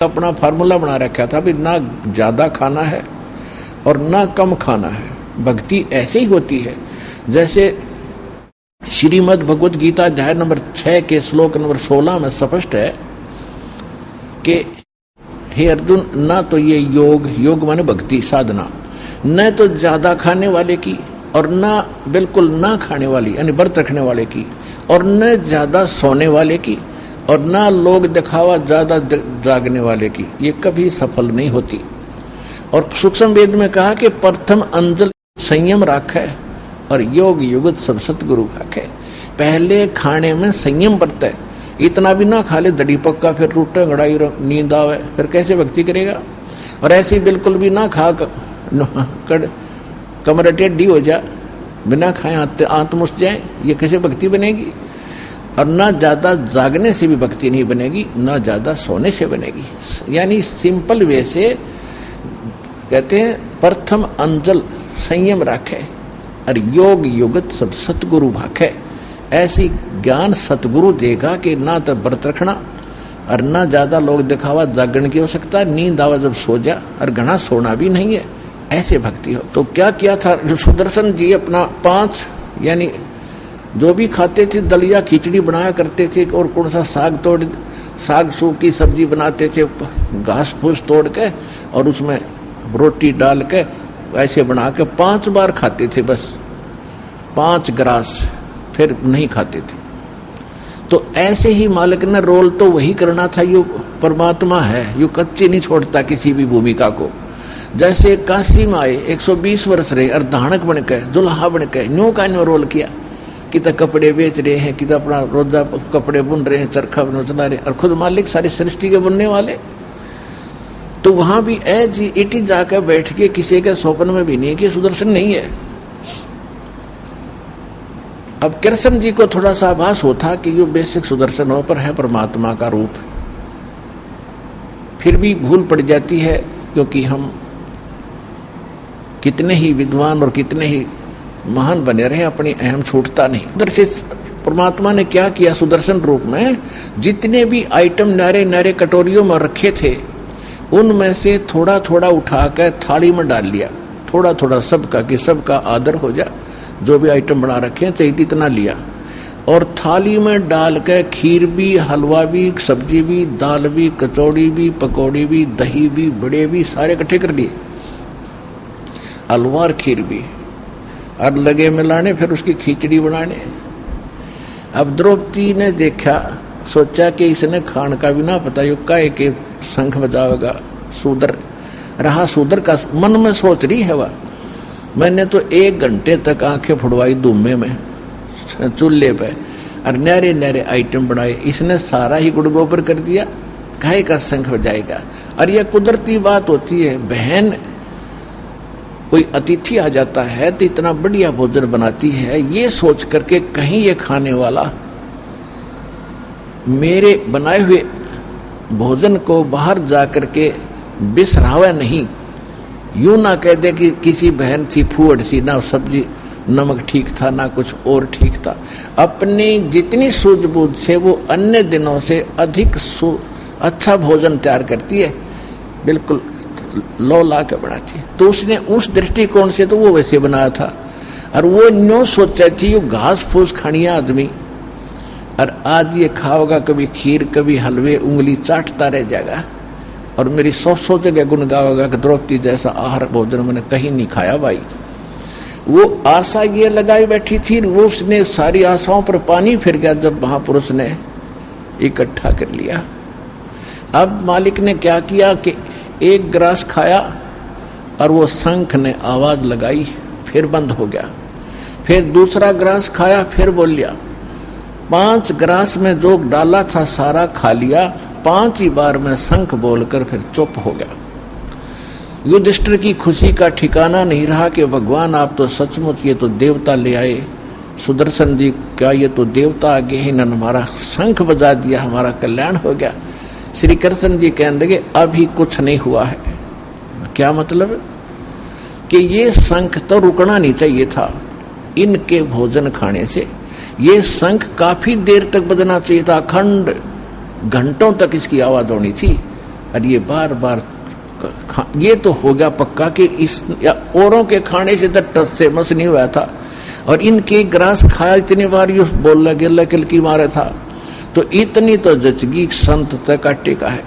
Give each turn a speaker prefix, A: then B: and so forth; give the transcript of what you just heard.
A: अपना फार्मूला बना रखा था भी ना ज्यादा खाना है और ना कम खाना है। भक्ति ऐसे ही होती है जैसे श्रीमद् भगवत गीता अध्याय नंबर 6 के श्लोक नंबर 16 में स्पष्ट है कि हे अर्जुन, ना तो ये योग माने भक्ति साधना, न तो ज्यादा खाने वाले की और ना बिल्कुल ना खाने वाली यानी व्रत रखने वाले की, और न ज्यादा सोने वाले की और ना लोग दिखावा ज्यादा जागने वाले की, ये कभी सफल नहीं होती। और सूक्ष्म वेद में कहा कि प्रथम अंजल संयम राखे और योग युगत सब सतगुरु भाखे। पहले खाने में संयम बरते, इतना भी ना खा ले दड़ी पक्का फिर रूटे गड़ाई नींद आवे, फिर कैसे भक्ति करेगा। और ऐसी बिल्कुल भी ना खा कमर टेढ़ी हो जा, बिना खाए आंत मुस जाए, ये कैसे भक्ति बनेगी। और ना ज्यादा जागने से भी भक्ति नहीं बनेगी, ना ज्यादा सोने से बनेगी। यानी सिंपल वे से कहते हैं प्रथम अंजल संयम राखे और योग युगत सब सतगुरु भाखे। ऐसी ज्ञान सतगुरु देगा कि ना तो व्रत रखना और ना ज्यादा लोग दिखावा जागरण की आवश्यकता, नींद आवा जब सो जा, और घना सोना भी नहीं है, ऐसे भक्ति हो। तो क्या किया था सुदर्शन जी, अपना 5 यानी जो भी खाते थे दलिया खिचड़ी बनाया करते थे, और कौन सा साग सूप की सब्जी बनाते थे, घास फूस तोड़ के और उसमें रोटी डाल के ऐसे बना के 5 बार खाते थे, बस 5 ग्रास, फिर नहीं खाते थे। तो ऐसे ही मालिक ने रोल तो वही करना था, यू परमात्मा है, यू कच्ची नहीं छोड़ता किसी भी भूमिका को। जैसे काशी में आए 120 वर्ष रहे और धानक बन के जुल्हा बन के न्यू का न्यू रोल किया, कि तो कपड़े बेच रहे हैं, कि तो अपना रोजा कपड़े बुन रहे हैं, चरखा बना चला रहे, और खुद मालिक सारी सृष्टि के बुनने वाले। तो वहां भी इटी जाकर बैठ के किसी के स्वप्न में भी नहीं कि सुदर्शन नहीं है। अब कृष्ण जी को थोड़ा सा आभास होता कि जो बेसिक सुदर्शन हो पर है परमात्मा का रूप, फिर भी भूल पड़ जाती है, क्योंकि हम कितने ही विद्वान और कितने ही महान बने रहे, अपनी अहम छूटता नहीं। उधर से परमात्मा ने क्या किया, सुदर्शन रूप में जितने भी आइटम नारे नारे कटोरियों में रखे थे, उनमें से थोड़ा थोड़ा उठाकर थाली में डाल लिया, थोड़ा थोड़ा सबका, कि सबका आदर हो जा। जो भी आइटम बना रखे हैं चाहिए इतना लिया, और थाली में डाल के खीर भी, हलवा भी, सब्जी भी, दाल भी, कचौड़ी भी, पकौड़ी भी, दही भी, बड़े भी, सारे इकट्ठे कर लिए, हलवा और खीर भी, और लगे मिलाने, फिर उसकी खिचड़ी बनाने। अब द्रौपदी ने देखा, सोचा कि इसने खान का भी ना पता, यो काहे के शंख बजावेगा, सूदर रहा, सूदर का मन में सोच रही है वह। मैंने तो 1 घंटे तक आंखें फुड़वाई धुम्मे में चूल्हे पे, और नहरे नहरे आइटम बनाए, इसने सारा ही गुड़ गोबर कर दिया, काहे का शंख बजाएगा। और यह कुदरती बात होती है, बहन कोई अतिथि आ जाता है तो इतना बढ़िया भोजन बनाती है, ये सोच करके कहीं ये खाने वाला मेरे बनाए हुए भोजन को बाहर जा करके बिसरावे नहीं, यूं ना कह दे कि किसी बहन थी फूहड़ सी, ना सब्जी नमक ठीक था ना कुछ और ठीक था। अपनी जितनी सूझबूझ से वो अन्य दिनों से अधिक अच्छा भोजन तैयार करती है, बिल्कुल लो ला के बनाती है। तो उसने उस दृष्टिकोण से तो वो वैसे बनाया था, और वो न्यो सोचा थी वो घास फूस खानिया आदमी, और आज ये खाओगा कभी खीर कभी हलवे, उंगली चाटता रह जाएगा, और मेरी 100 जगह गुण गाओगा कि द्रौपदी जैसा आहार भोजन मैंने कहीं नहीं खाया भाई। वो आशा ये लगाई बैठी थी, वो उसने सारी आशाओं पर पानी फिर गया जब महापुरुष ने इकट्ठा कर लिया। अब मालिक ने क्या किया कि 1 ग्रास खाया, और वो शंख ने आवाज लगाई, फिर बंद हो गया। फिर दूसरा ग्रास खाया, फिर बोल लिया। 5 ग्रास में जो डाला था सारा खा लिया, 5 ही बार में शंख बोलकर फिर चुप हो गया। युधिष्ठिर की खुशी का ठिकाना नहीं रहा कि भगवान आप तो सचमुच ये तो देवता ले आए, सुदर्शन जी क्या ये तो देवता आगे ही न हमारा शंख बजा दिया, हमारा कल्याण हो गया। श्री कृष्ण जी कहने लगे अभी कुछ नहीं हुआ है। क्या मतलब कि ये शंख तो रुकना नहीं चाहिए था इनके भोजन खाने से, ये शंख काफी देर तक बजना चाहिए था, अखंड घंटों तक इसकी आवाज होनी थी, और ये बार बार ये तो हो गया पक्का कि इस औरों के खाने से तो टस से मस नहीं हुआ था, और इनके ग्रास खाया इतनी बार ये बोल लगे किल की मारे था, तो इतनी तो जचगी संत तक का टेका है।